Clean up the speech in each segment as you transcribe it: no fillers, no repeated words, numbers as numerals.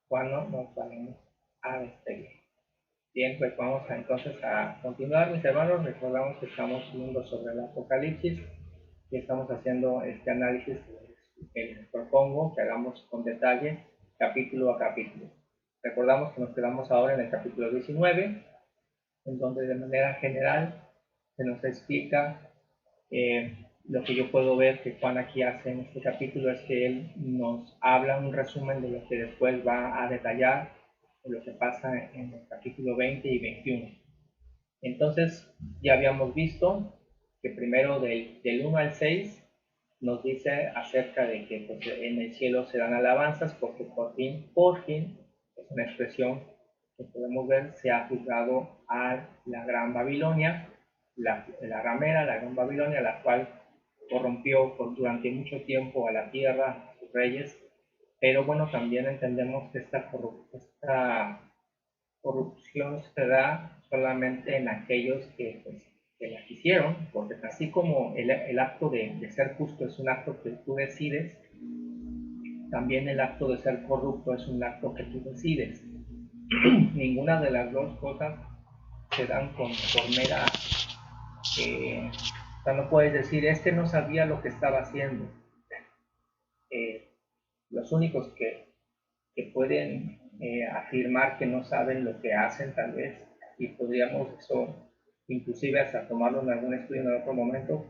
cuando nos vayamos a despedir. Bien, pues vamos entonces a continuar, mis hermanos. Recordamos que estamos viendo sobre el Apocalipsis y estamos haciendo este análisis que les propongo que hagamos con detalle, capítulo a capítulo. Recordamos que nos quedamos ahora en el capítulo 19, en donde de manera general se nos explica lo que yo puedo ver que Juan aquí hace en este capítulo es que él nos habla un resumen de lo que después va a detallar de lo que pasa en el capítulo 20 y 21. Entonces ya habíamos visto que primero del 1 al 6 nos dice acerca de que pues, en el cielo se dan alabanzas porque por fin, es una expresión que podemos ver, se ha juzgado a la Gran Babilonia, la ramera, la Gran Babilonia, la cual corrompió durante mucho tiempo a la tierra, a sus reyes, pero bueno, también entendemos que esta corrupción se da solamente en aquellos que, pues, que la quisieron, porque así como el acto de ser justo es un acto que tú decides, también el acto de ser corrupto es un acto que tú decides. Ninguna de las dos cosas se dan por mera... o sea, no puedes decir, este no sabía lo que estaba haciendo. Los únicos que pueden afirmar que no saben lo que hacen tal vez, y podríamos eso inclusive hasta tomarlo en algún estudio en otro momento,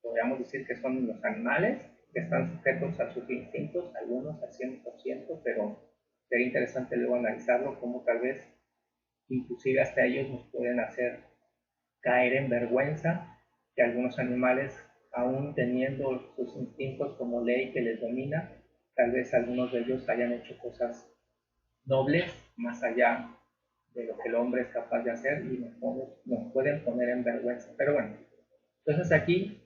podríamos decir que son los animales que están sujetos a sus instintos, algunos al 100%, pero sería interesante luego analizarlo como tal vez inclusive hasta ellos nos pueden hacer caer en vergüenza que algunos animales, aún teniendo sus instintos como ley que les domina, tal vez algunos de ellos hayan hecho cosas nobles más allá de lo que el hombre es capaz de hacer y nos pueden poner en vergüenza. Pero bueno, entonces aquí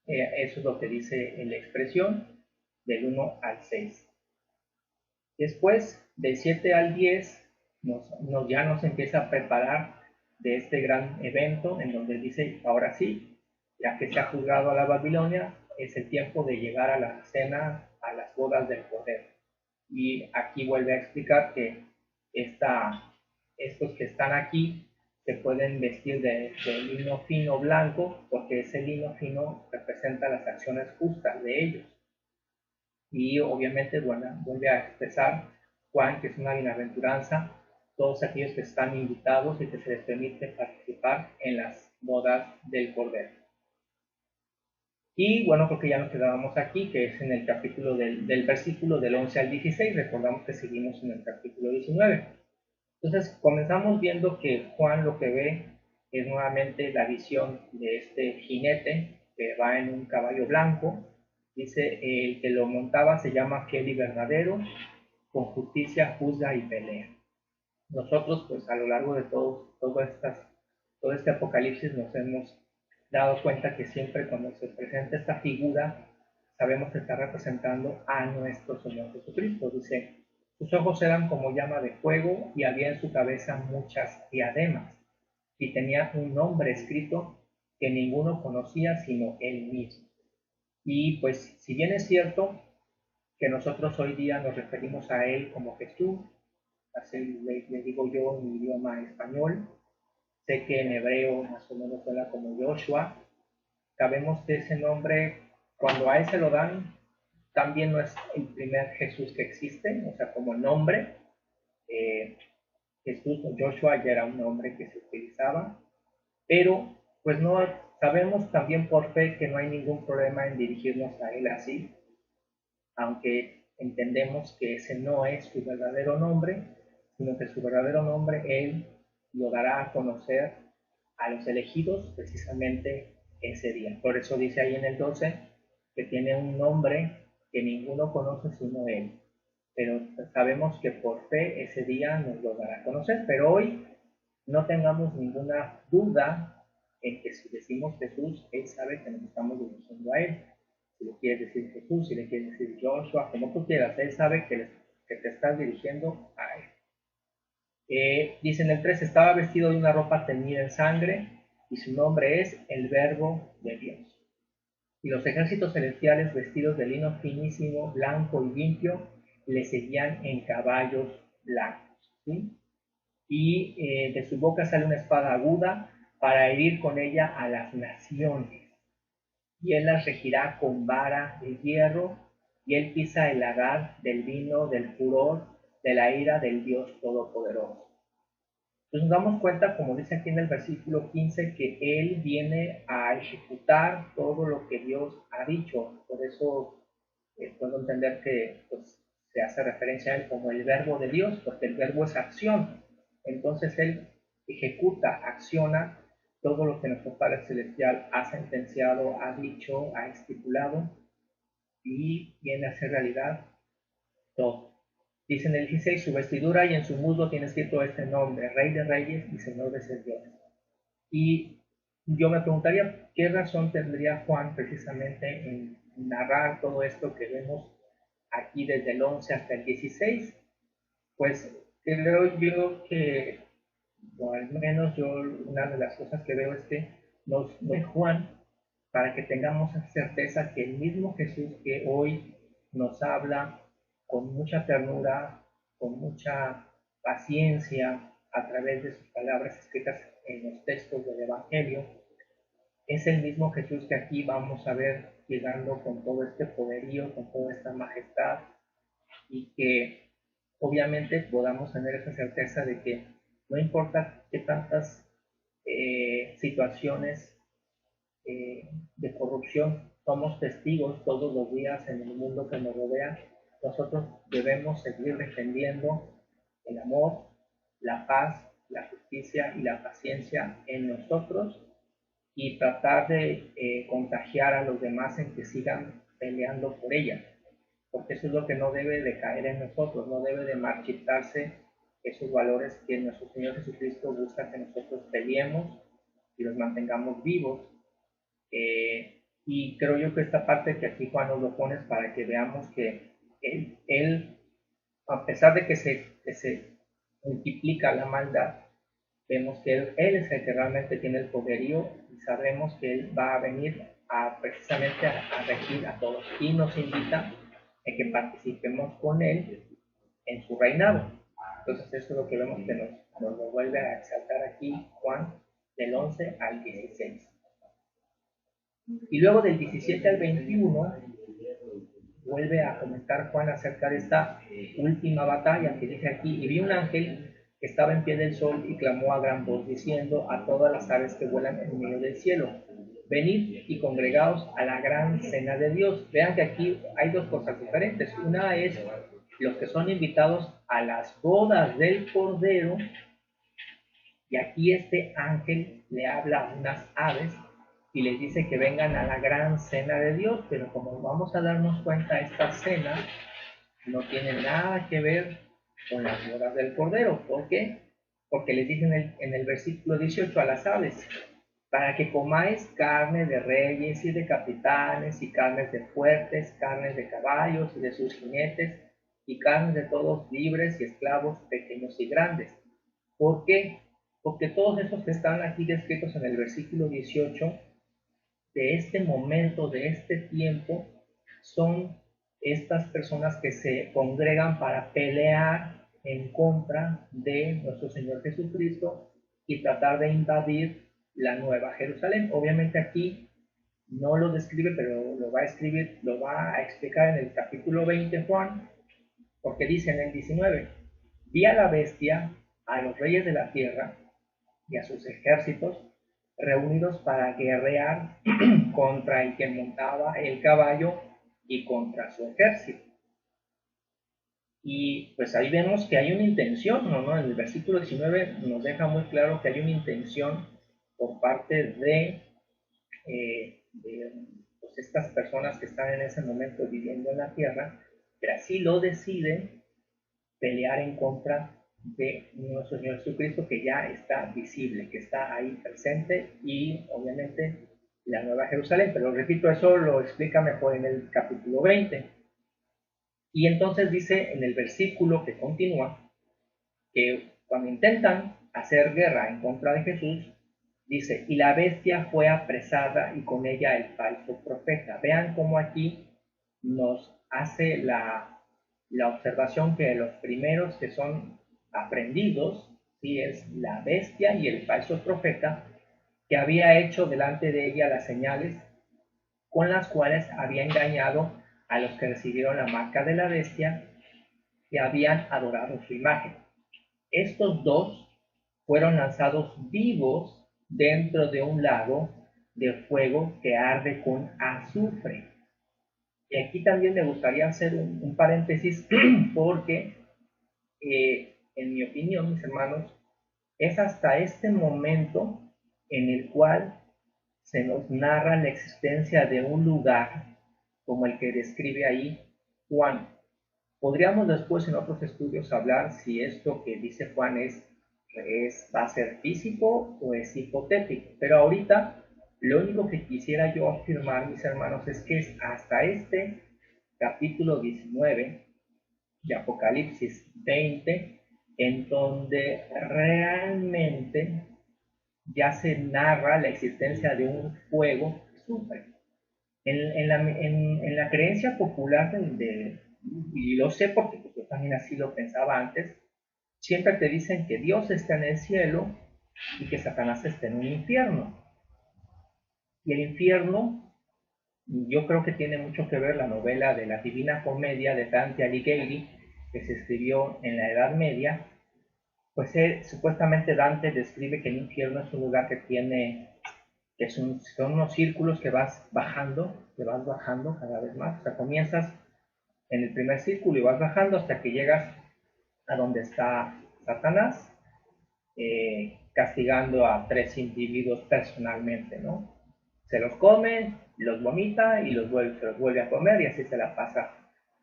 eso es lo que dice en la expresión del 1 al 6. Después, del 7 al 10, ya nos empieza a preparar de este gran evento en donde dice, ahora sí, ya que se ha juzgado a la Babilonia, es el tiempo de llegar a la cena, a las bodas del Cordero. Y aquí vuelve a explicar que estos que están aquí se pueden vestir de lino fino blanco, porque ese lino fino representa las acciones justas de ellos. Y obviamente, bueno, vuelve a expresar Juan que es una bienaventuranza todos aquellos que están invitados y que se les permite participar en las bodas del Cordero. Y bueno, creo que ya nos quedábamos aquí, que es en el capítulo del versículo del 11 al 16. Recordamos que seguimos en el capítulo 19. Entonces comenzamos viendo que Juan lo que ve es nuevamente la visión de este jinete que va en un caballo blanco. Dice, el que lo montaba se llama fiel y verdadero, con justicia juzga y pelea. Nosotros, pues a lo largo de todo este apocalipsis nos hemos dado cuenta que siempre cuando se presenta esta figura, sabemos que está representando a nuestro Señor Jesucristo. Dice, sus ojos eran como llama de fuego y había en su cabeza muchas diademas, y tenía un nombre escrito que ninguno conocía sino él mismo. Y pues, si bien es cierto que nosotros hoy día nos referimos a él como Jesús, así le digo yo en mi idioma español, sé que en hebreo más o menos suena como Joshua, sabemos que ese nombre, cuando a él se lo dan, también no es el primer Jesús que existe, o sea, como nombre, Jesús o Joshua ya era un nombre que se utilizaba, pero pues no sabemos también por fe que no hay ningún problema en dirigirnos a él así, aunque entendemos que ese no es su verdadero nombre, sino que su verdadero nombre él lo dará a conocer a los elegidos precisamente ese día. Por eso dice ahí en el 12 que tiene un nombre que ninguno conoce sino él. Pero sabemos que por fe ese día nos lo dará a conocer. Pero hoy no tengamos ninguna duda en que si decimos Jesús, él sabe que nos estamos dirigiendo a él. Si le quieres decir Jesús, si le quieres decir Joshua, como tú quieras, él sabe que te estás dirigiendo a él. Dice en el 3, estaba vestido de una ropa teñida en sangre y su nombre es el Verbo de Dios. Y los ejércitos celestiales vestidos de lino finísimo, blanco y limpio, le seguían en caballos blancos, ¿sí? Y de su boca sale una espada aguda para herir con ella a las naciones, y él las regirá con vara de hierro, y él pisa el lagar del vino del furor de la ira del Dios Todopoderoso. Entonces nos damos cuenta, como dice aquí en el versículo 15, que él viene a ejecutar todo lo que Dios ha dicho. Por eso puedo entender que pues, se hace referencia a él como el verbo de Dios, porque el verbo es acción. Entonces él ejecuta, acciona todo lo que nuestro Padre Celestial ha sentenciado, ha dicho, ha estipulado, y viene a hacer realidad todo. Dice en el 16, su vestidura y en su muslo tiene escrito este nombre, Rey de Reyes y Señor de Señores. Y yo me preguntaría, ¿qué razón tendría Juan precisamente en narrar todo esto que vemos aquí desde el 11 hasta el 16? Pues creo yo que, o al menos yo, una de las cosas que veo es que nos ve Juan para que tengamos certeza que el mismo Jesús que hoy nos habla con mucha ternura, con mucha paciencia a través de sus palabras escritas en los textos del Evangelio, es el mismo Jesús que aquí vamos a ver llegando con todo este poderío, con toda esta majestad, y que obviamente podamos tener esa certeza de que no importa qué tantas situaciones de corrupción somos testigos todos los días en el mundo que nos rodea, nosotros debemos seguir defendiendo el amor, la paz, la justicia y la paciencia en nosotros, y tratar de contagiar a los demás en que sigan peleando por ella, porque eso es lo que no debe de caer en nosotros, no debe de marchitarse esos valores que nuestro Señor Jesucristo busca que nosotros peleemos y los mantengamos vivos. Y creo yo que esta parte que aquí Juan nos lo pone es para que veamos que él a pesar de que se multiplica la maldad, vemos que él es el que realmente tiene el poderío, y sabemos que él va a venir a precisamente a regir a todos, y nos invita a que participemos con él en su reinado. Entonces eso es lo que vemos que nos lo vuelve a exaltar aquí Juan del 11 al 16. Y luego del 17 al 21 vuelve a comentar Juan acerca de esta última batalla que dice aquí: y vi un ángel que estaba en pie del sol y clamó a gran voz diciendo a todas las aves que vuelan en medio del cielo: venid y congregaos a la gran cena de Dios. Vean que aquí hay dos cosas diferentes. Una es los que son invitados a las bodas del Cordero, y aquí este ángel le habla a unas aves y les dice que vengan a la gran cena de Dios, pero como vamos a darnos cuenta, esta cena no tiene nada que ver con las bodas del Cordero. ¿Por qué? Porque les dice en el versículo 18 a las aves: para que comáis carne de reyes y de capitanes, y carnes de fuertes, carnes de caballos y de sus jinetes, y carnes de todos libres y esclavos, pequeños y grandes. ¿Por qué? Porque todos esos que están aquí descritos en el versículo 18, de este momento, de este tiempo, son estas personas que se congregan para pelear en contra de nuestro Señor Jesucristo y tratar de invadir la Nueva Jerusalén. Obviamente aquí no lo describe, pero lo va a escribir, lo va a explicar en el capítulo 20 Juan, porque dice en el 19: vi a la bestia, a los reyes de la tierra y a sus ejércitos reunidos para guerrear contra el que montaba el caballo y contra su ejército. Y pues ahí vemos que hay una intención, ¿no? En el versículo 19 nos deja muy claro que hay una intención por parte de pues estas personas que están en ese momento viviendo en la tierra, que así lo deciden, pelear en contra de nuestro Señor Jesucristo, que ya está visible, que está ahí presente, y obviamente la Nueva Jerusalén. Pero repito, eso lo explica mejor en el capítulo 20. Y entonces dice en el versículo que continúa que cuando intentan hacer guerra en contra de Jesús, dice: y la bestia fue apresada y con ella el falso profeta. Vean cómo aquí nos hace la observación que los primeros que son aprendidos, ¿sí? Es la bestia y el falso profeta, que había hecho delante de ella las señales con las cuales había engañado a los que recibieron la marca de la bestia y habían adorado su imagen. Estos dos fueron lanzados vivos dentro de un lago de fuego que arde con azufre. Y aquí también me gustaría hacer un paréntesis porque, en mi opinión, mis hermanos, es hasta este momento en el cual se nos narra la existencia de un lugar como el que describe ahí Juan. Podríamos después en otros estudios hablar si esto que dice Juan va a ser físico o es hipotético, pero ahorita lo único que quisiera yo afirmar, mis hermanos, es que es hasta este capítulo 19 de Apocalipsis 20 en donde realmente ya se narra la existencia de un fuego que sufre. En la creencia popular, y lo sé porque pues, yo también así lo pensaba antes, siempre te dicen que Dios está en el cielo y que Satanás está en un infierno. Y el infierno, yo creo que tiene mucho que ver la novela de la Divina Comedia de Dante Alighieri, que se escribió en la Edad Media. Pues supuestamente Dante describe que el infierno es un lugar que tiene, que son unos círculos que vas bajando cada vez más. O sea, comienzas en el primer círculo y vas bajando hasta que llegas a donde está Satanás, castigando a 3 individuos personalmente, ¿no? Se los come, los vomita y se los vuelve a comer y así se la pasa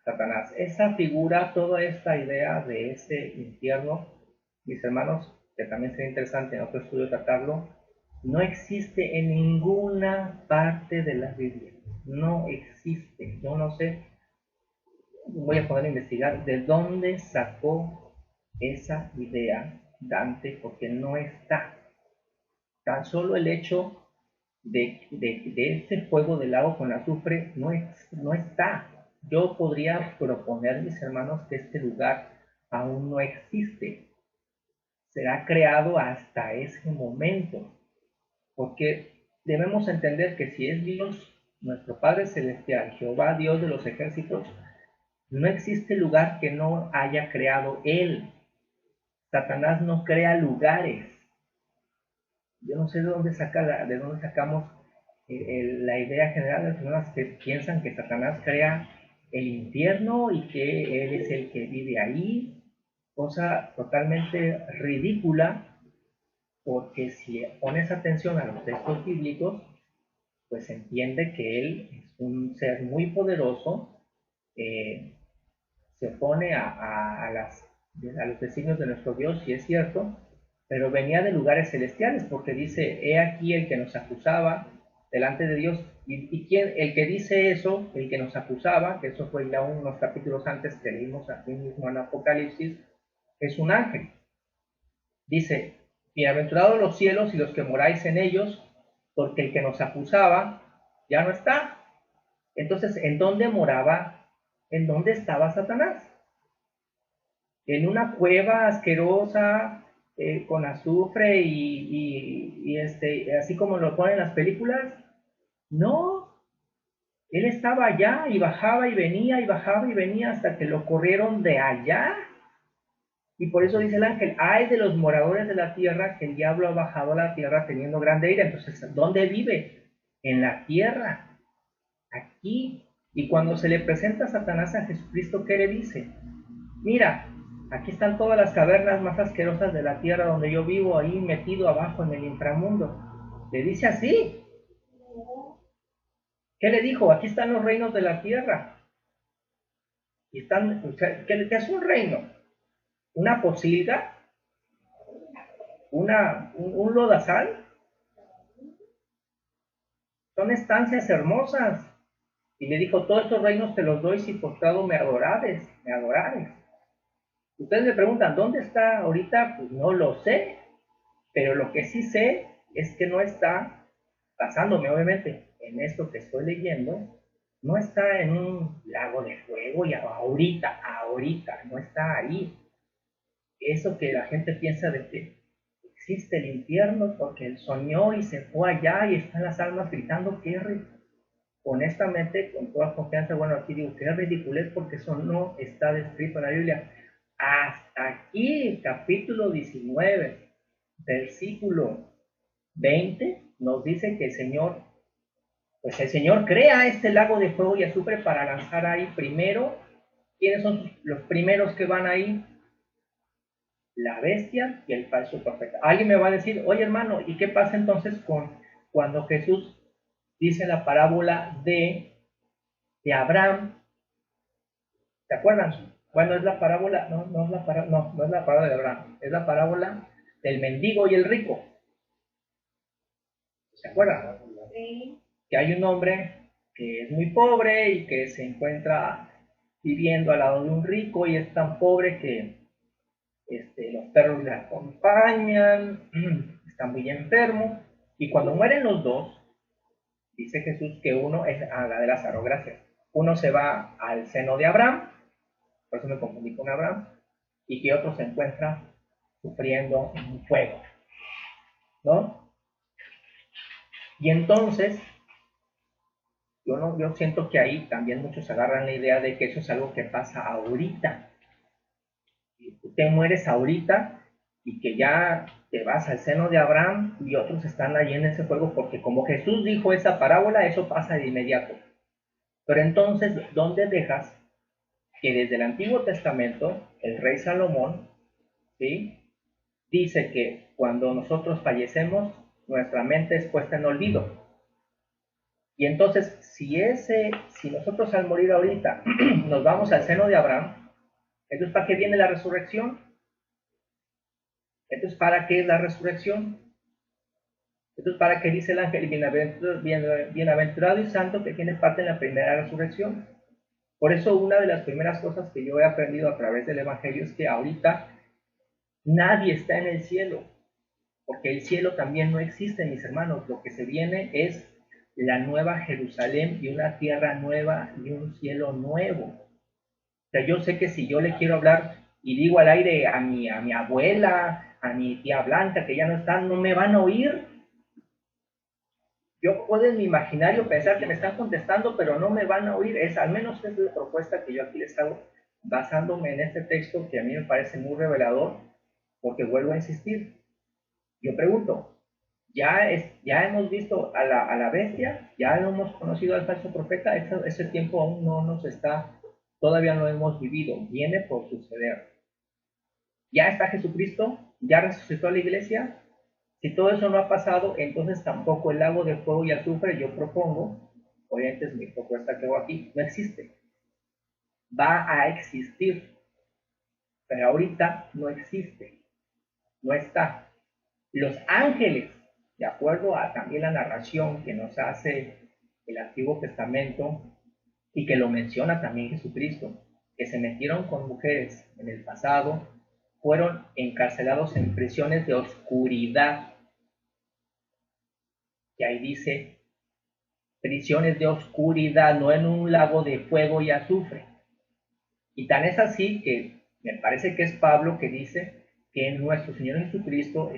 Satanás. Esa figura, toda esta idea de ese infierno, mis hermanos, que también sería interesante en otro estudio tratarlo, no existe en ninguna parte de la Biblia. No existe. Yo no sé, voy a poder investigar de dónde sacó esa idea Dante, porque no está. Tan solo el hecho de este fuego del lago con azufre no está. Yo podría proponer, mis hermanos, que este lugar aún no existe. Será creado hasta ese momento, porque debemos entender que si es Dios, nuestro Padre Celestial, Jehová, Dios de los ejércitos, no existe lugar que no haya creado Él. Satanás no crea lugares. Yo no sé de dónde sacamos la idea general de las personas que piensan que Satanás crea el infierno y que Él es el que vive ahí. Cosa totalmente ridícula, porque si pones atención a los textos bíblicos, pues entiende que Él es un ser muy poderoso, se opone a los designios de nuestro Dios, si es cierto, pero venía de lugares celestiales, porque dice, he aquí el que nos acusaba delante de Dios, y quién, el que dice eso, el que nos acusaba, que eso fue ya unos capítulos antes que leímos aquí mismo en Apocalipsis, es un ángel. Dice, bienaventurados los cielos y los que moráis en ellos, porque el que nos acusaba ya no está. Entonces, ¿en dónde moraba? ¿En dónde estaba Satanás? ¿En una cueva asquerosa, con azufre así como lo ponen las películas? No, él estaba allá y bajaba y venía y bajaba y venía hasta que lo corrieron de allá. Y por eso dice el ángel, ay de los moradores de la tierra, que el diablo ha bajado a la tierra teniendo grande ira. Entonces, ¿dónde vive? En la tierra, aquí. Y cuando se le presenta a Satanás a Jesucristo, ¿qué le dice? Mira, aquí están todas las cavernas más asquerosas de la tierra donde yo vivo, ahí metido abajo en el inframundo. Le dice así. ¿Qué le dijo? Aquí están los reinos de la tierra. Y están, ¿qué es un reino? ¿Una posilga? ¿Un lodazal? Son estancias hermosas. Y le dijo, todos estos reinos te los doy si postrado me adorares, me adorares. Ustedes me preguntan, ¿dónde está ahorita? Pues no lo sé, pero lo que sí sé es que no está, basándome obviamente en esto que estoy leyendo, no está en un lago de fuego y ahorita, no está ahí. Eso que la gente piensa de que existe el infierno porque él soñó y se fue allá y están las almas gritando, honestamente, con toda confianza, bueno, aquí digo que es ridiculez porque eso no está descrito en la Biblia. Hasta aquí, capítulo 19, versículo 20, nos dice que el Señor crea este lago de fuego y azufre para lanzar ahí primero. ¿Quiénes son los primeros que van ahí? La bestia y el falso profeta. Alguien me va a decir, oye hermano, ¿y qué pasa entonces con cuando Jesús dice la parábola de Abraham? ¿Se acuerdan? Bueno, es la parábola, no es la parábola de Abraham, es la parábola del mendigo y el rico. ¿Se acuerdan? Sí. Que hay un hombre que es muy pobre y que se encuentra viviendo al lado de un rico y es tan pobre que los perros le acompañan, está muy enfermo y cuando mueren los dos, dice Jesús que uno es a la de Lázaro, gracias. Uno se va al seno de Abraham, por eso me confundí con Abraham, y que otro se encuentra sufriendo en un fuego, ¿no? Y entonces, yo siento que ahí también muchos agarran la idea de que eso es algo que pasa ahorita. Tú te mueres ahorita y que ya te vas al seno de Abraham y otros están ahí en ese fuego porque como Jesús dijo esa parábola, eso pasa de inmediato. Pero entonces, ¿dónde dejas que desde el Antiguo Testamento el rey Salomón, ¿sí?, dice que cuando nosotros fallecemos, nuestra mente es puesta en olvido? Y entonces, si nosotros al morir ahorita nos vamos al seno de Abraham, entonces ¿para qué viene la resurrección? Entonces, ¿para qué es la resurrección? Entonces, ¿para qué dice el ángel bienaventurado y santo que tiene parte en la primera resurrección? Por eso una de las primeras cosas que yo he aprendido a través del Evangelio es que ahorita nadie está en el cielo, porque el cielo también no existe, mis hermanos. Lo que se viene es la nueva Jerusalén y una tierra nueva y un cielo nuevo. O sea, yo sé que si yo le quiero hablar y digo al aire a mi abuela, a mi tía Blanca, que ya no están, no me van a oír. Yo puedo en mi imaginario pensar que me están contestando, pero no me van a oír. Al menos es la propuesta que yo aquí les hago, basándome en este texto que a mí me parece muy revelador, porque vuelvo a insistir. Yo pregunto, ya hemos visto a la bestia, ya no hemos conocido al falso profeta, ese tiempo aún no nos está, todavía no hemos vivido, viene por suceder. Ya está Jesucristo, ya resucitó la iglesia. Si todo eso no ha pasado, entonces tampoco el lago de fuego y azufre, yo propongo, obviamente es mi propuesta que hago aquí, no existe. Va a existir, pero ahorita no existe, no está. Los ángeles, de acuerdo a también la narración que nos hace el Antiguo Testamento y que lo menciona también Jesucristo, que se metieron con mujeres en el pasado, fueron encarcelados en prisiones de oscuridad. Y ahí dice, prisiones de oscuridad, no en un lago de fuego y azufre. Y tan es así que me parece que es Pablo que dice que nuestro Señor Jesucristo,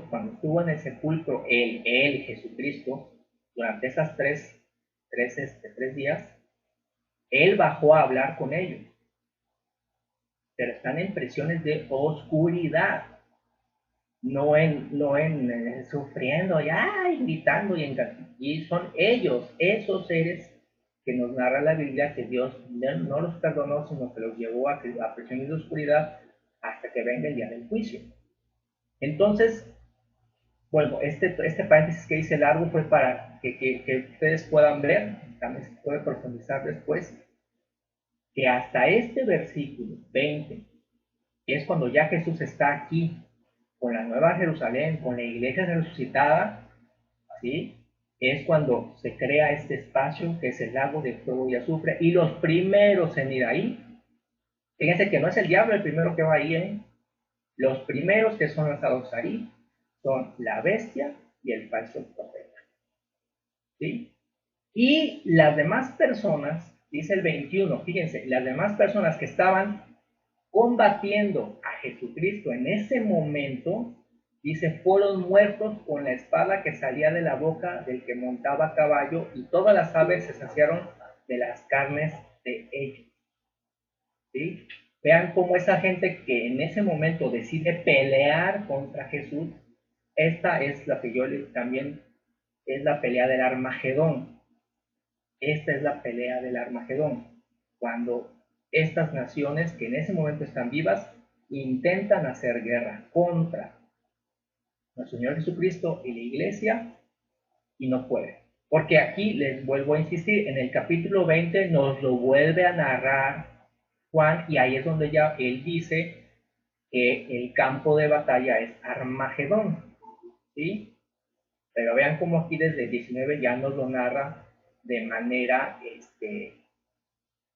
cuando estuvo en el sepulcro, Jesucristo, durante esas tres días, él bajó a hablar con ellos, pero están en prisiones de oscuridad, no en sufriendo y gritando y son ellos, esos seres que nos narra la Biblia que Dios no los perdonó, sino que los llevó a prisiones de oscuridad hasta que venga el día del juicio. Entonces, bueno, este paréntesis que hice largo fue para que ustedes puedan ver, también se puede profundizar después, que hasta este versículo 20, que es cuando ya Jesús está aquí con la Nueva Jerusalén, con la iglesia resucitada, ¿sí?, es cuando se crea este espacio que es el lago de fuego y azufre, y los primeros en ir ahí, fíjense que no es el diablo el primero que va ahí, los primeros que son lanzados ahí son la bestia y el falso profeta, ¿sí? Y las demás personas, dice el 21, fíjense, las demás personas que estaban combatiendo a Jesucristo en ese momento, dice, fueron muertos con la espada que salía de la boca del que montaba a caballo, y todas las aves se saciaron de las carnes de ellos. ¿Sí? Vean cómo esa gente que en ese momento decide pelear contra Jesús, esta es la que yo también es la pelea del Armagedón. Esta es la pelea del Armagedón, cuando estas naciones que en ese momento están vivas intentan hacer guerra contra nuestro Señor Jesucristo y la iglesia y no pueden. Porque aquí les vuelvo a insistir, en el capítulo 20 nos lo vuelve a narrar Juan, y ahí es donde ya él dice que el campo de batalla es Armagedón, ¿sí? Pero vean cómo aquí desde el 19 ya nos lo narra de manera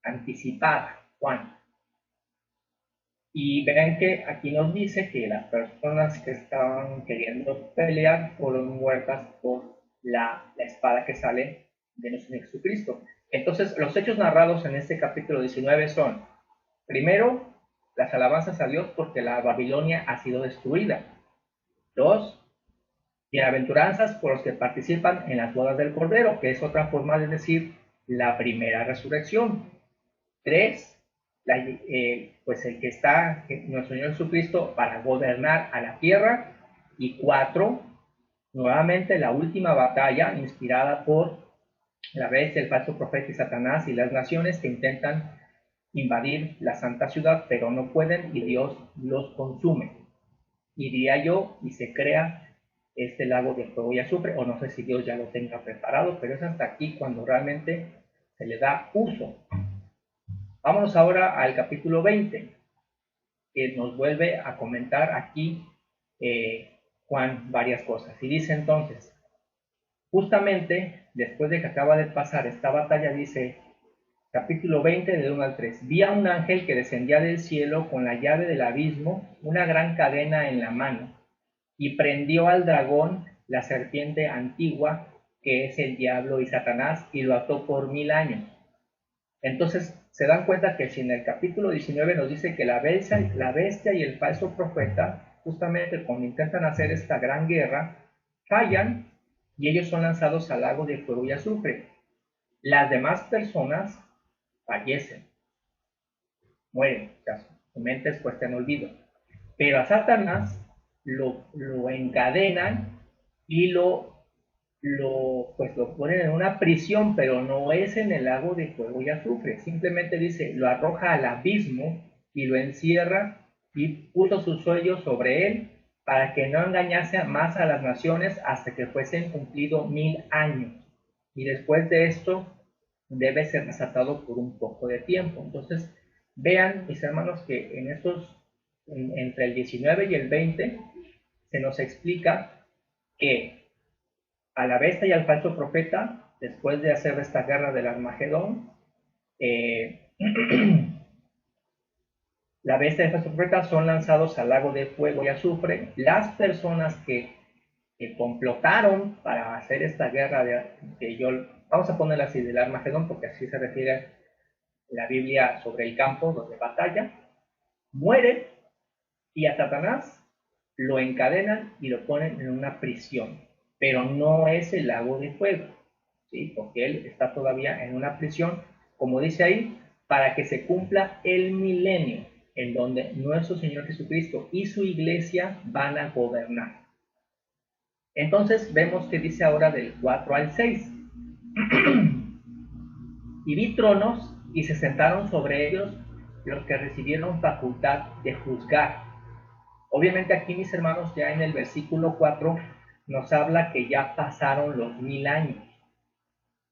anticipada Juan. Y vean que aquí nos dice que las personas que estaban queriendo pelear fueron muertas por la espada que sale de nuestro Jesucristo. Entonces, los hechos narrados en este capítulo 19 son, primero, las alabanzas a Dios porque la Babilonia ha sido destruida. Dos, bienaventuranzas por los que participan en las bodas del Cordero, que es otra forma de decir la primera resurrección. Tres, pues el que está nuestro Señor Jesucristo para gobernar a la tierra. Y cuatro, nuevamente la última batalla inspirada por la bestia, el falso profeta y Satanás y las naciones que intentan invadir la santa ciudad, pero no pueden y Dios los consume. Y diría yo, y se crea este lago de fuego y azufre, o no sé si Dios ya lo tenga preparado, pero es hasta aquí cuando realmente se le da uso. Vámonos ahora al capítulo 20, que nos vuelve a comentar aquí Juan varias cosas. Y dice entonces, justamente después de que acaba de pasar esta batalla, dice capítulo 20 del 1 al 3, vi a un ángel que descendía del cielo con la llave del abismo, una gran cadena en la mano, y prendió al dragón, la serpiente antigua, que es el diablo y Satanás, y lo ató por 1000 años. Entonces, se dan cuenta que si en el capítulo 19 nos dice que la bestia y el falso profeta, justamente cuando intentan hacer esta gran guerra, fallan y ellos son lanzados al lago de fuego y azufre. Las demás personas fallecen, mueren, o sea, su mente es puesta en olvido. Pero a Satanás lo encadenan y pues lo ponen en una prisión, pero no es en el lago de fuego y azufre. Simplemente dice, lo arroja al abismo y lo encierra y puso su sello sobre él para que no engañase más a las naciones hasta que fuesen cumplidos 1000 años. Y después de esto debe ser desatado por un poco de tiempo. Entonces, vean, mis hermanos, que en entre el 19 y el 20, se nos explica que a la bestia y al falso profeta, después de hacer esta guerra del Armagedón, la bestia y el falso profeta son lanzados al lago de fuego y azufre. Las personas que complotaron para hacer esta guerra vamos a ponerla así, del Armagedón, porque así se refiere la Biblia sobre el campo donde batalla, mueren y a Satanás lo encadenan y lo ponen en una prisión, pero no es el lago de fuego, ¿sí? Porque él está todavía en una prisión, como dice ahí, para que se cumpla el milenio, en donde nuestro Señor Jesucristo y su iglesia van a gobernar. Entonces vemos que dice ahora del 4 al 6. Y vi tronos y se sentaron sobre ellos los que recibieron facultad de juzgar. Obviamente aquí, mis hermanos, ya en el versículo 4 nos habla que ya pasaron los 1000 años.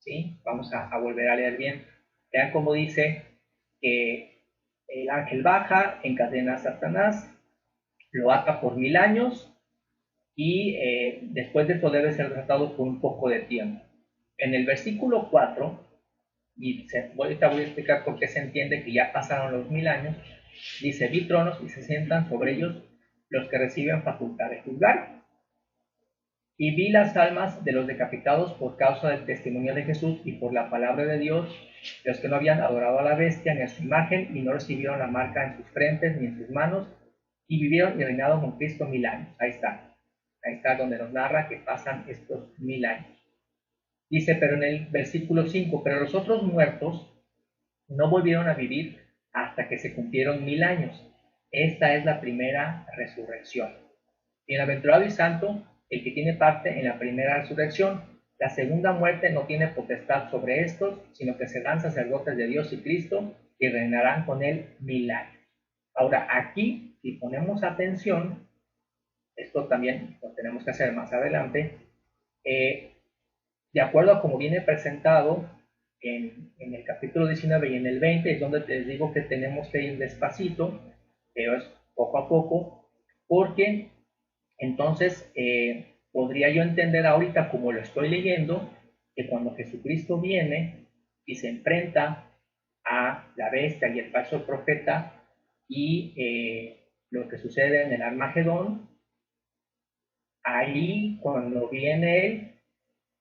¿Sí? Vamos a volver a leer bien. Vean cómo dice que el ángel baja, encadena a Satanás, lo ata por 1000 años y después de esto debe ser tratado por un poco de tiempo. En el versículo 4, y ahorita voy a explicar por qué se entiende que ya pasaron los 1000 años, dice, vi tronos y se sientan sobre ellos los que reciben facultad de juzgar. Y vi las almas de los decapitados por causa del testimonio de Jesús y por la palabra de Dios, los que no habían adorado a la bestia ni a su imagen y no recibieron la marca en sus frentes ni en sus manos, y vivieron y reinaron con Cristo 1000 años. Ahí está donde nos narra que pasan estos 1000 años. Dice, pero en el versículo 5, pero los otros muertos no volvieron a vivir hasta que se cumplieron 1000 años. Esta es la primera resurrección. Bienaventurado y santo el que tiene parte en la primera resurrección. La segunda muerte no tiene potestad sobre estos, sino que serán sacerdotes de Dios y Cristo y reinarán con él 1000 años. Ahora, aquí, si ponemos atención, esto también lo tenemos que hacer más adelante, de acuerdo a como viene presentado en el capítulo 19 y en el 20, es donde les digo que tenemos que ir despacito, pero es poco a poco, porque entonces podría yo entender ahorita, como lo estoy leyendo, que cuando Jesucristo viene y se enfrenta a la bestia y el falso profeta y lo que sucede en el Armagedón, ahí cuando viene él,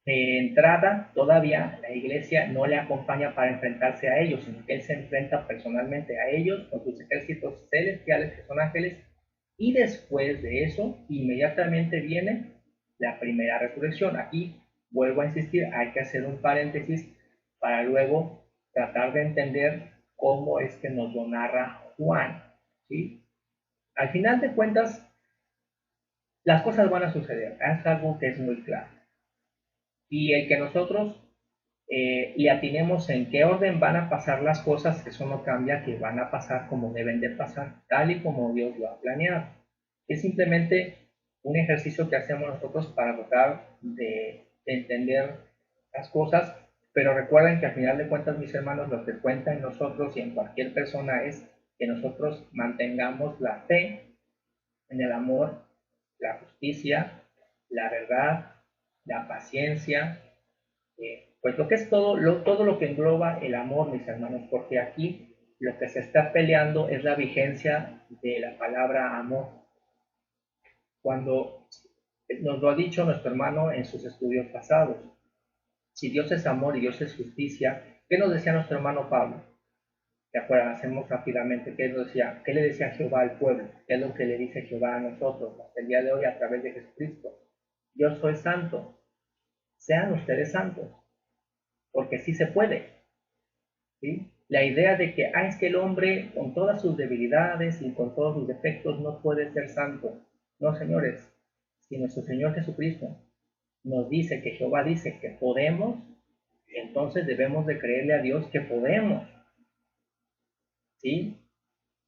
de entrada, todavía la iglesia no le acompaña para enfrentarse a ellos, sino que él se enfrenta personalmente a ellos con sus ejércitos celestiales, que son ángeles, y después de eso, inmediatamente viene la primera resurrección. Aquí vuelvo a insistir, hay que hacer un paréntesis para luego tratar de entender cómo es que nos lo narra Juan, ¿sí? Al final de cuentas, las cosas van a suceder, es algo que es muy claro. Y el que nosotros le atinemos en qué orden van a pasar las cosas, eso no cambia que van a pasar como deben de pasar, tal y como Dios lo ha planeado. Es simplemente un ejercicio que hacemos nosotros para tratar de entender las cosas, pero recuerden que al final de cuentas, mis hermanos, lo que cuenta en nosotros y en cualquier persona es que nosotros mantengamos la fe en el amor, la justicia, la verdad, la paciencia, pues lo que es todo lo que engloba el amor, mis hermanos, porque aquí lo que se está peleando es la vigencia de la palabra amor. Cuando nos lo ha dicho nuestro hermano en sus estudios pasados, si Dios es amor y Dios es justicia, ¿qué nos decía nuestro hermano Pablo? ¿De acuerdo? Hacemos rápidamente, ¿qué le decía Jehová al pueblo? ¿Qué es lo que le dice Jehová a nosotros hasta el día de hoy a través de Jesucristo? Yo soy santo, sean ustedes santos, porque sí se puede, ¿sí? La idea de que, es que el hombre con todas sus debilidades y con todos sus defectos no puede ser santo. No, señores, si nuestro Señor Jesucristo nos dice que Jehová dice que podemos, entonces debemos de creerle a Dios que podemos, ¿sí?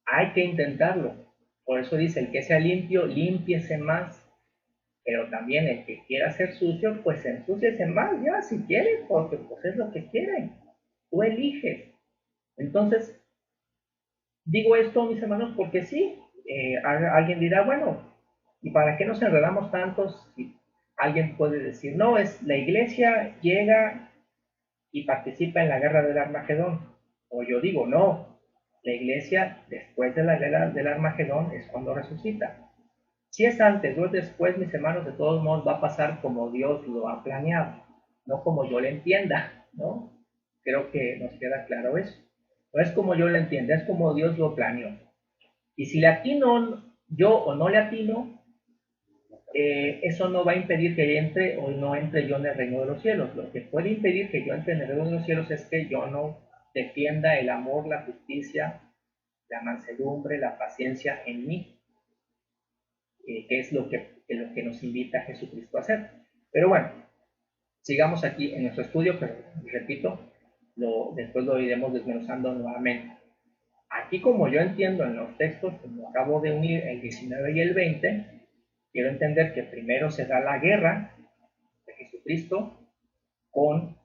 Hay que intentarlo. Por eso dice, el que sea limpio, límpiese más. Pero también el que quiera ser sucio, pues ensúciese más ya si quiere, porque pues es lo que quieren. Tú eliges. Entonces, digo esto, mis hermanos, porque sí, alguien dirá, bueno, ¿y para qué nos enredamos tantos? Si alguien puede decir, no, es la iglesia llega y participa en la guerra del Armagedón. O yo digo, no, la iglesia después de la guerra del Armagedón es cuando resucita. Si es antes o es después, mis hermanos, de todos modos va a pasar como Dios lo ha planeado, no como yo le entienda, ¿no? Creo que nos queda claro eso. No es como yo lo entienda, es como Dios lo planeó. Y si le atino yo o no le atino, eso no va a impedir que entre o no entre yo en el reino de los cielos. Lo que puede impedir que yo entre en el reino de los cielos es que yo no defienda el amor, la justicia, la mansedumbre, la paciencia en mí, que es lo que nos invita Jesucristo a hacer. Pero bueno, sigamos aquí en nuestro estudio, pero repito, después lo iremos desmenuzando nuevamente. Aquí, como yo entiendo en los textos, como acabo de unir el 19 y el 20, quiero entender que primero se da la guerra de Jesucristo con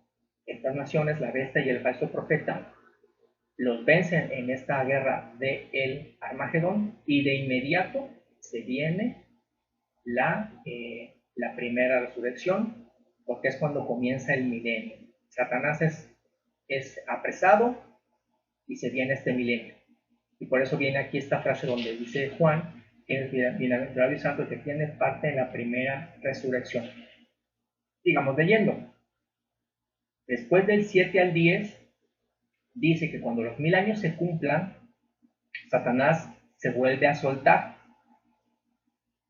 estas naciones, la bestia y el falso profeta, los vencen en esta guerra del Armagedón y de inmediato se viene la primera resurrección, porque es cuando comienza el milenio. Satanás es apresado y se viene este milenio. Y por eso viene aquí esta frase donde dice Juan, que es bienaventurado y santo que tiene parte en la primera resurrección. Sigamos leyendo. Después del 7 al 10, dice que cuando los 1000 años se cumplan, Satanás se vuelve a soltar.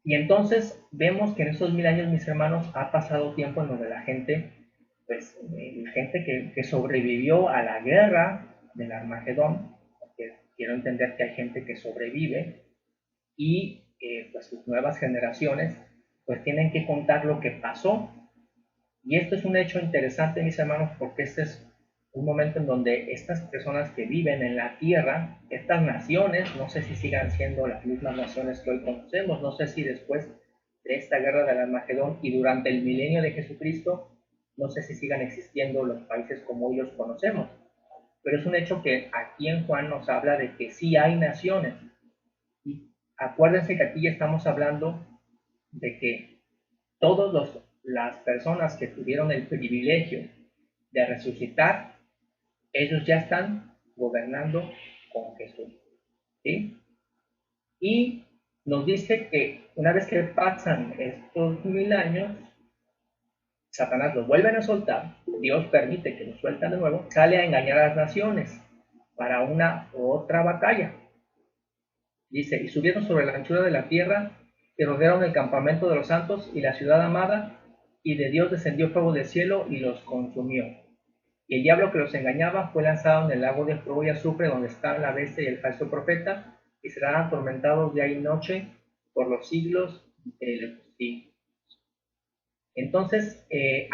Y entonces vemos que en esos 1000 años, mis hermanos, ha pasado tiempo en donde la gente, pues, gente que sobrevivió a la guerra del Armagedón, porque quiero entender que hay gente que sobrevive, y pues sus nuevas generaciones, pues tienen que contar lo que pasó. Y esto es un hecho interesante, mis hermanos, porque este es un momento en donde estas personas que viven en la tierra, estas naciones, no sé si sigan siendo las mismas naciones que hoy conocemos, no sé si después de esta guerra del Armagedón y durante el milenio de Jesucristo, no sé si sigan existiendo los países como hoy los conocemos, pero es un hecho que aquí en Juan nos habla de que sí hay naciones. Y acuérdense que aquí ya estamos hablando de que todas las personas que tuvieron el privilegio de resucitar, ellos ya están gobernando con Jesús. ¿Sí? Y nos dice que una vez que pasan estos 1000 años, Satanás los vuelven a soltar, Dios permite que los suelten de nuevo, sale a engañar a las naciones para una otra batalla. Dice, y subieron sobre la anchura de la tierra y rodearon el campamento de los santos y la ciudad amada, y de Dios descendió fuego del cielo y los consumió. Y el diablo que los engañaba fue lanzado en el lago de fuego y azufre, donde está la bestia y el falso profeta, y serán atormentados día y noche por los siglos de los siglos. Entonces,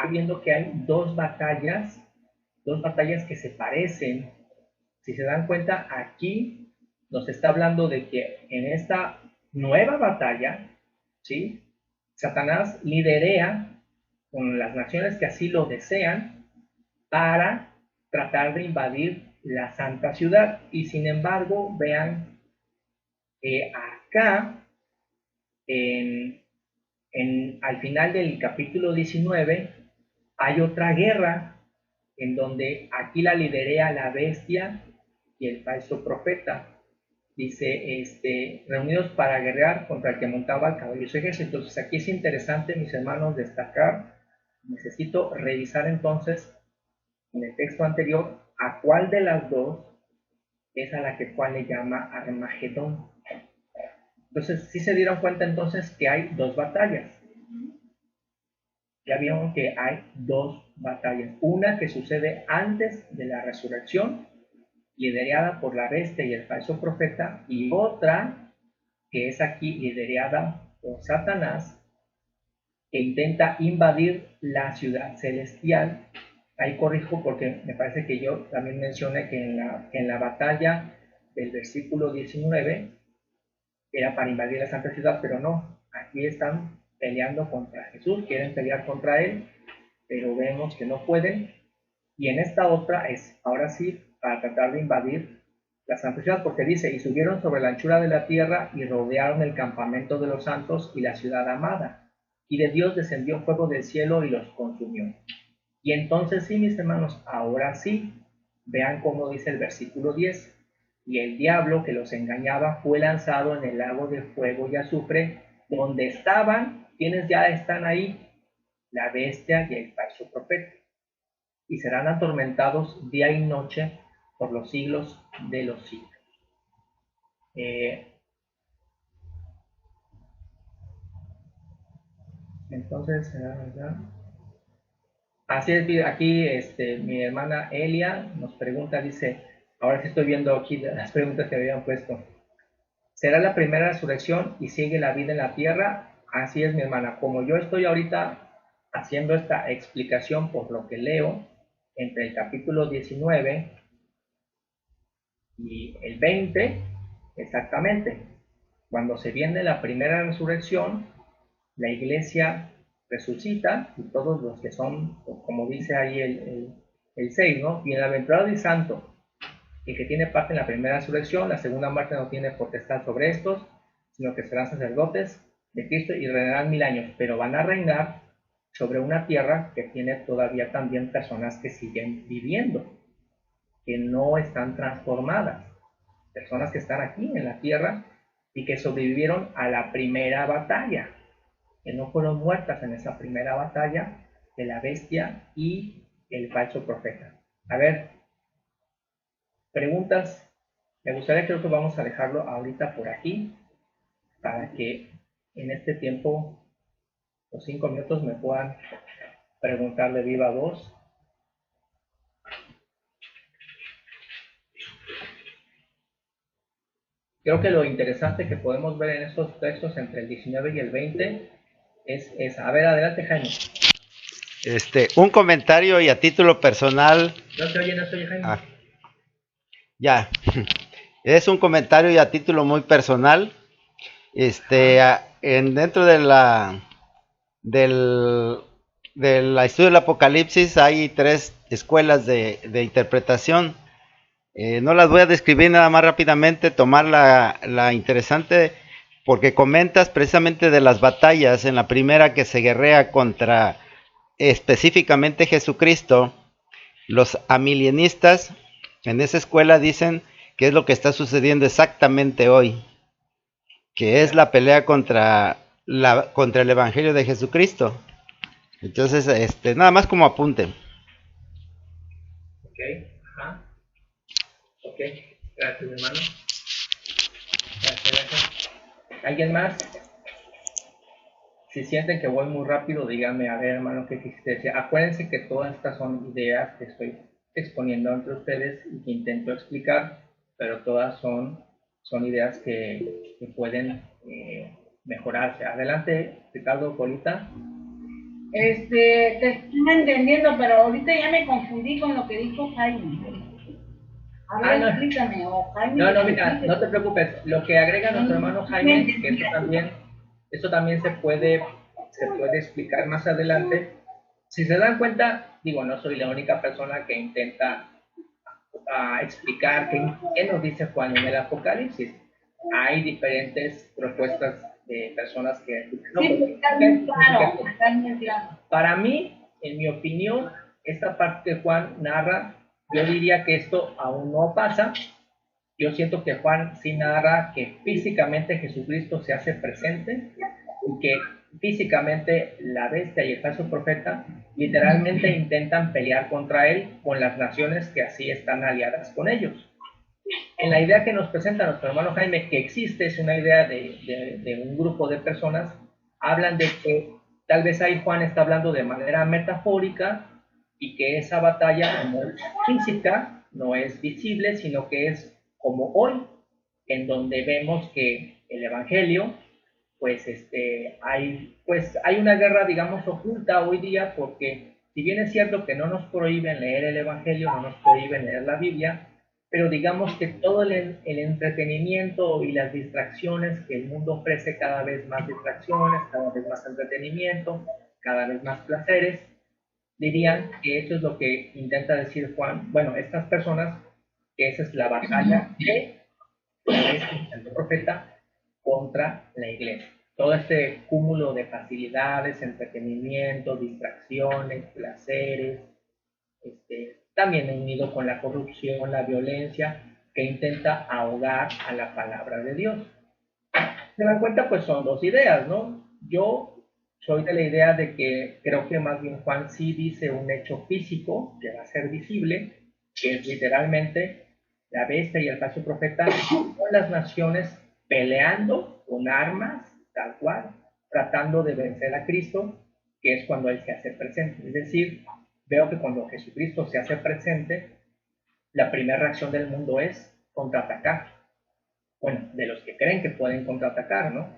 viendo que hay dos batallas que se parecen. Si se dan cuenta, aquí nos está hablando de que en esta nueva batalla, ¿sí? Satanás liderea con las naciones que así lo desean para tratar de invadir la santa ciudad. Y sin embargo, vean, acá, al final del capítulo 19, hay otra guerra en donde aquí la liderea la bestia y el falso profeta. Dice, reunidos para guerrear contra el que montaba el caballo su ejército. Entonces aquí es interesante, mis hermanos, destacar, necesito revisar entonces en el texto anterior a cuál de las dos es a la que Juan le llama Armagedón. Entonces, sí se dieron cuenta entonces que hay dos batallas. Ya vieron que hay dos batallas. Una que sucede antes de la resurrección, liderada por la bestia y el falso profeta, y otra que es aquí liderada por Satanás, que intenta invadir la ciudad celestial. Ahí corrijo porque me parece que yo también mencioné que en la batalla del versículo 19 era para invadir la santa ciudad, pero no, aquí están peleando contra Jesús, quieren pelear contra él, pero vemos que no pueden. Y en esta otra es, ahora sí, para tratar de invadir la santa ciudad, porque dice, y subieron sobre la anchura de la tierra y rodearon el campamento de los santos y la ciudad amada. Y de Dios descendió fuego del cielo y los consumió. Y entonces sí, mis hermanos, ahora sí, vean cómo dice el versículo 10. Y el diablo que los engañaba fue lanzado en el lago de fuego y azufre, donde estaban, quienes ya están ahí, la bestia y el falso profeta, y serán atormentados día y noche por los siglos de los siglos. Entonces, así es, aquí mi hermana Elia nos pregunta, dice, ahora sí estoy viendo aquí las preguntas que habían puesto. ¿Será la primera resurrección y sigue la vida en la tierra? Así es, mi hermana. Como yo estoy ahorita haciendo esta explicación por lo que leo entre el capítulo 19 y el 20, exactamente, cuando se viene la primera resurrección, la iglesia resucita y todos los que son, como dice ahí el 6, ¿no? Bienaventurado y santo, el que tiene parte en la primera resurrección, la segunda muerte no tiene potestad sobre estos, sino que serán sacerdotes de Cristo y reinarán 1000 años, pero van a reinar sobre una tierra que tiene todavía también personas que siguen viviendo, que no están transformadas, personas que están aquí en la tierra y que sobrevivieron a la primera batalla, que no fueron muertas en esa primera batalla, de la bestia y el falso profeta. A ver, preguntas. Me gustaría, creo que vamos a dejarlo ahorita por aquí para que en este tiempo, los 5 minutos, me puedan preguntar de viva voz. Creo que lo interesante que podemos ver en estos textos entre el 19 y el 20 es a ver, adelante, Jaime. Un comentario y a título personal. No se oye, Jaime. Ya. Es un comentario y a título muy personal. Dentro de del estudio del Apocalipsis hay 3 escuelas de interpretación. No las voy a describir, nada más rápidamente, tomar la interesante, porque comentas precisamente de las batallas. En la primera, que se guerrea contra específicamente Jesucristo, los amilienistas en esa escuela dicen que es lo que está sucediendo exactamente hoy, que es la pelea contra el Evangelio de Jesucristo. Entonces, nada más como apunte. Ok, ajá. Ok, gracias, hermano. Gracias. ¿Alguien más? Si sienten que voy muy rápido, díganme, a ver, hermano, ¿qué quisiste decir? Acuérdense que todas estas son ideas que estoy exponiendo entre ustedes y que intento explicar, pero todas son ideas que pueden mejorarse. Adelante, Ricardo Polita. Te estoy entendiendo, pero ahorita ya me confundí con lo que dijo Jaime. A ver, explícame, o Jaime. No, mira, no te preocupes. Lo que agrega nuestro hermano Jaime, que esto también se puede explicar más adelante. Si se dan cuenta, digo, no soy la única persona que intenta explicar qué nos dice Juan en el Apocalipsis. Hay diferentes propuestas de personas que... No, sí, está bien claro. Para mí, en mi opinión, esta parte que Juan narra, yo diría que esto aún no pasa. Yo siento que Juan sí narra que físicamente Jesucristo se hace presente y que físicamente la bestia y el falso profeta literalmente intentan pelear contra él con las naciones que así están aliadas con ellos. En la idea que nos presenta nuestro hermano Jaime, que existe, es una idea de un grupo de personas, hablan de que tal vez ahí Juan está hablando de manera metafórica y que esa batalla no es física, no es visible, sino que es como hoy, en donde vemos que el Evangelio, pues hay una guerra, digamos, oculta hoy día, porque si bien es cierto que no nos prohíben leer el Evangelio, no nos prohíben leer la Biblia, pero digamos que todo el entretenimiento y las distracciones que el mundo ofrece, cada vez más distracciones, cada vez más entretenimiento, cada vez más placeres, dirían que eso es lo que intenta decir Juan. Bueno, estas personas, que esa es la batalla de el profeta contra la iglesia. Todo este cúmulo de facilidades, entretenimiento, distracciones, placeres, también unido con la corrupción, la violencia, que intenta ahogar a la palabra de Dios. Se dan cuenta, pues son 2 ideas, ¿no? Yo soy de la idea de que creo que más bien Juan sí dice un hecho físico que va a ser visible, que es literalmente la bestia y el falso profeta con las naciones peleando con armas, tal cual, tratando de vencer a Cristo, que es cuando Él se hace presente. Es decir, veo que cuando Jesucristo se hace presente, la primera reacción del mundo es contraatacar. Bueno, de los que creen que pueden contraatacar, ¿no?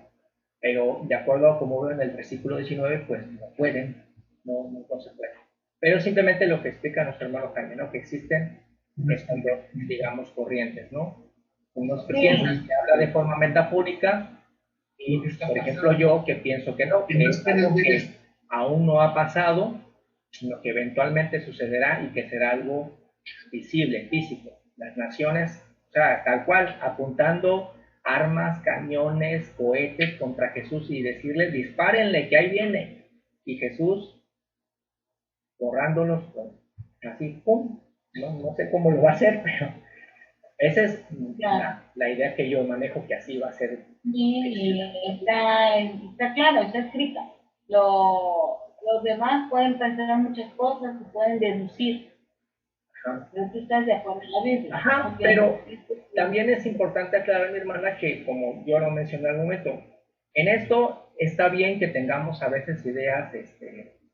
Pero de acuerdo a como veo en el versículo 19, pues no pueden, no se puede. Pero simplemente lo que explica nuestro hermano Jaime, ¿no? Que existen estas dos, digamos, corrientes, ¿no? Unos que piensan que habla de forma metafórica y, por ejemplo, yo que pienso que no, que es algo que aún no ha pasado, sino que eventualmente sucederá y que será algo visible, físico. Las naciones, o sea, tal cual, apuntando armas, cañones, cohetes contra Jesús y decirles, dispárenle, que ahí viene. Y Jesús, borrándolos, así, pum, no sé cómo lo va a hacer, pero esa es la idea que yo manejo, que así va a ser. Y está claro, está escrita. Los demás pueden pensar muchas cosas y pueden deducir. Ajá. Pero tú estás de acuerdo en la Biblia. Ajá, Ok. pero también es importante aclarar, mi hermana, que como yo lo mencioné al momento, en esto está bien que tengamos a veces ideas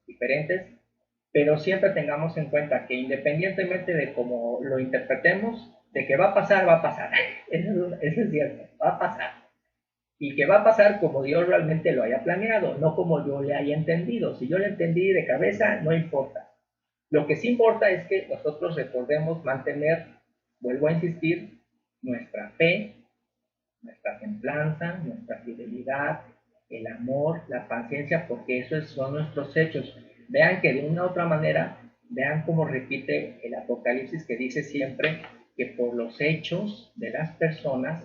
diferentes, pero siempre tengamos en cuenta que independientemente de cómo lo interpretemos, de que va a pasar, va a pasar. Eso es cierto, va a pasar. Y que va a pasar como Dios realmente lo haya planeado, no como yo le haya entendido. Si yo le entendí de cabeza, no importa. Lo que sí importa es que nosotros recordemos mantener, vuelvo a insistir, nuestra fe, nuestra templanza, nuestra fidelidad, el amor, la paciencia, porque esos son nuestros hechos. Vean que de una u otra manera, vean cómo repite el Apocalipsis que dice siempre que por los hechos de las personas,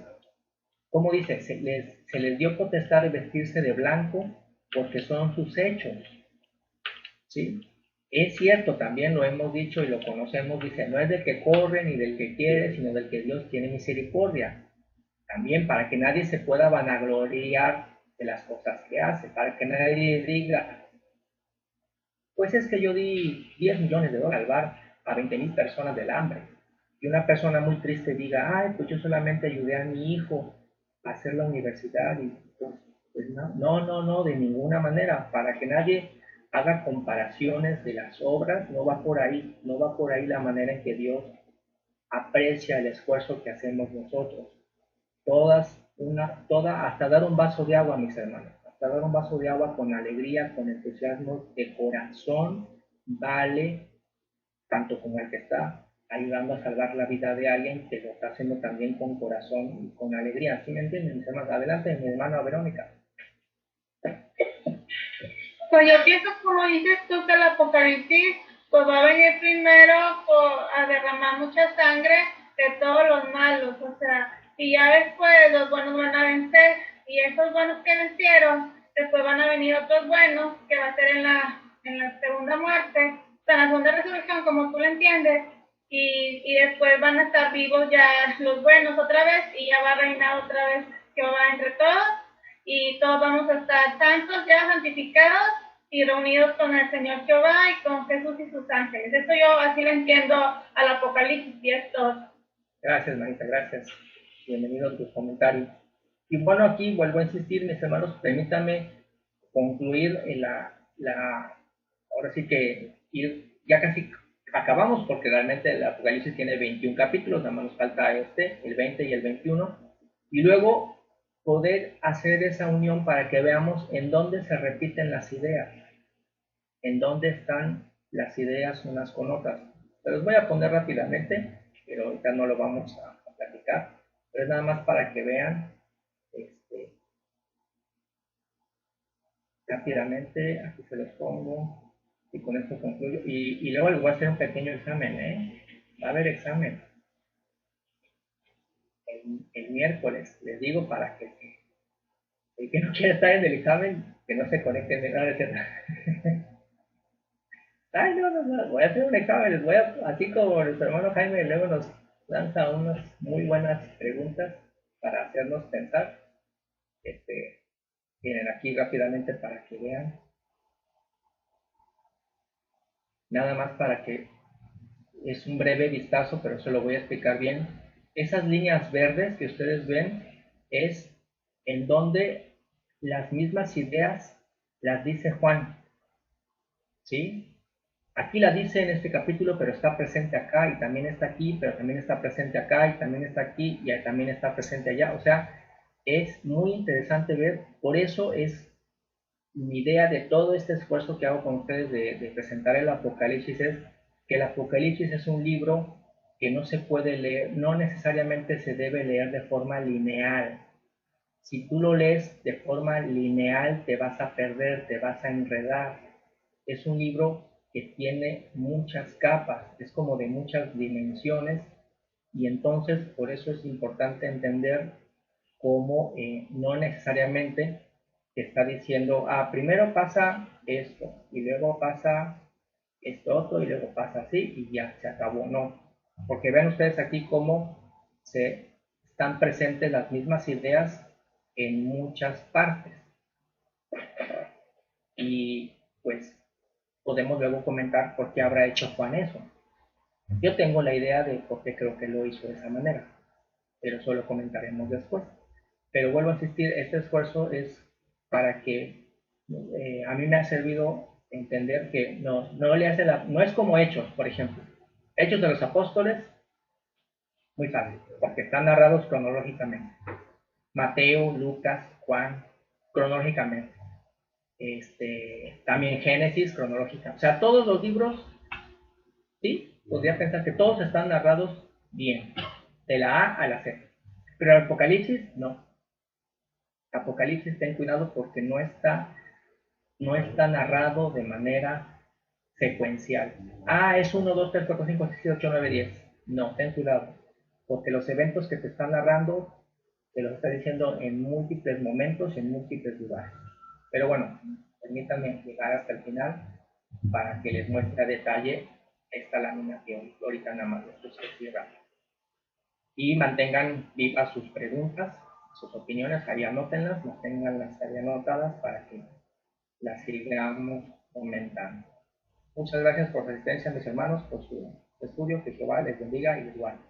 como dice, se les dio potestad de vestirse de blanco porque son sus hechos. ¿Sí? Es cierto, también lo hemos dicho y lo conocemos, dice, no es del que corre ni del que quiere, sino del que Dios tiene misericordia. También para que nadie se pueda vanagloriar de las cosas que hace, para que nadie diga, pues es que yo di 10 millones de dólares al bar a 20,000 personas del hambre. Y una persona muy triste diga, ay, pues yo solamente ayudé a mi hijo a hacer la universidad. Y pues no, no, no, no, de ninguna manera. Para que nadie haga comparaciones de las obras, no va por ahí. No va por ahí la manera en que Dios aprecia el esfuerzo que hacemos nosotros. Hasta dar un vaso de agua, mis hermanos, hasta dar un vaso de agua con alegría, con entusiasmo, de corazón, vale tanto como el que está ayudando a salvar la vida de alguien que lo está haciendo también con corazón y con alegría. ¿Sí me entienden, mis hermanos? Adelante, mi hermana Verónica. Pues yo pienso, como dices tú, que el Apocalipsis pues va a venir primero a derramar mucha sangre de todos los malos, o sea, y ya después los buenos van a vencer, y esos buenos que vencieron, después van a venir otros buenos, que va a ser en la segunda muerte, o sea, en la segunda resurrección, como tú lo entiendes, y después van a estar vivos ya los buenos otra vez, y ya va a reinar otra vez Jehová entre todos, y todos vamos a estar santos, ya santificados, y reunidos con el Señor Jehová y con Jesús y sus ángeles. Eso yo así lo entiendo al Apocalipsis y es todo. Gracias, Marita, gracias. Bienvenido a tus comentarios. Y bueno, aquí vuelvo a insistir, mis hermanos, permítanme concluir ahora sí que ya casi acabamos porque realmente el Apocalipsis tiene 21 capítulos, nada más nos falta el 20 y el 21, y luego poder hacer esa unión para que veamos en dónde se repiten las ideas, en dónde están las ideas unas con otras. Se los voy a poner rápidamente, pero ahorita no lo vamos a platicar, pero es nada más para que vean rápidamente, aquí se los pongo, y con esto concluyo, y luego les voy a hacer un pequeño examen, va a haber examen el miércoles, les digo para que el que no quiera estar en el examen, que no se conecte en el Ay, no, no, no, voy a hacer un examen, les voy a, así como nuestro hermano Jaime luego nos lanza unas muy buenas preguntas para hacernos pensar, vienen aquí rápidamente para que vean, nada más para que es un breve vistazo, pero se lo voy a explicar bien. Esas líneas verdes que ustedes ven es en donde las mismas ideas las dice Juan, ¿sí? Aquí la dice en este capítulo, pero está presente acá y también está aquí, pero también está presente acá y también está aquí y también está presente allá. O sea, es muy interesante ver, por eso es mi idea de todo este esfuerzo que hago con ustedes de presentar el Apocalipsis, es que el Apocalipsis es un libro que no se puede leer, no necesariamente se debe leer de forma lineal. Si tú lo lees de forma lineal, te vas a perder, te vas a enredar. Es un libro que tiene muchas capas, es como de muchas dimensiones, y entonces por eso es importante entender cómo no necesariamente te está diciendo, primero pasa esto, y luego pasa esto otro, y luego pasa así, y ya se acabó. No, porque ven ustedes aquí cómo se están presentes las mismas ideas en muchas partes. Y pues podemos luego comentar por qué habrá hecho Juan eso. Yo tengo la idea de por qué creo que lo hizo de esa manera, pero eso lo comentaremos después. Pero vuelvo a insistir, este esfuerzo es para que a mí me ha servido entender que no es como Hechos, por ejemplo. Hechos de los Apóstoles, muy fácil, porque están narrados cronológicamente. Mateo, Lucas, Juan, cronológicamente. También Génesis, cronológicamente. O sea, todos los libros, sí, podría pensar que todos están narrados bien, de la A a la Z. Pero el Apocalipsis, no. Apocalipsis, ten cuidado porque no está narrado de manera secuencial. Es 1, 2, 3, 4, 5, 6, 7, 8, 9, 10. No, ten cuidado, porque los eventos que te están narrando te los está diciendo en múltiples momentos y en múltiples lugares. Pero bueno, permítanme llegar hasta el final para que les muestre a detalle esta lámina que ahorita nada más les puse así rápido. Y mantengan vivas sus preguntas, sus opiniones, ahí anótenlas, manténganlas ahí anotadas para que las sigamos comentando. Muchas gracias por su asistencia, mis hermanos, por su estudio, que Jehová les bendiga y les guarde.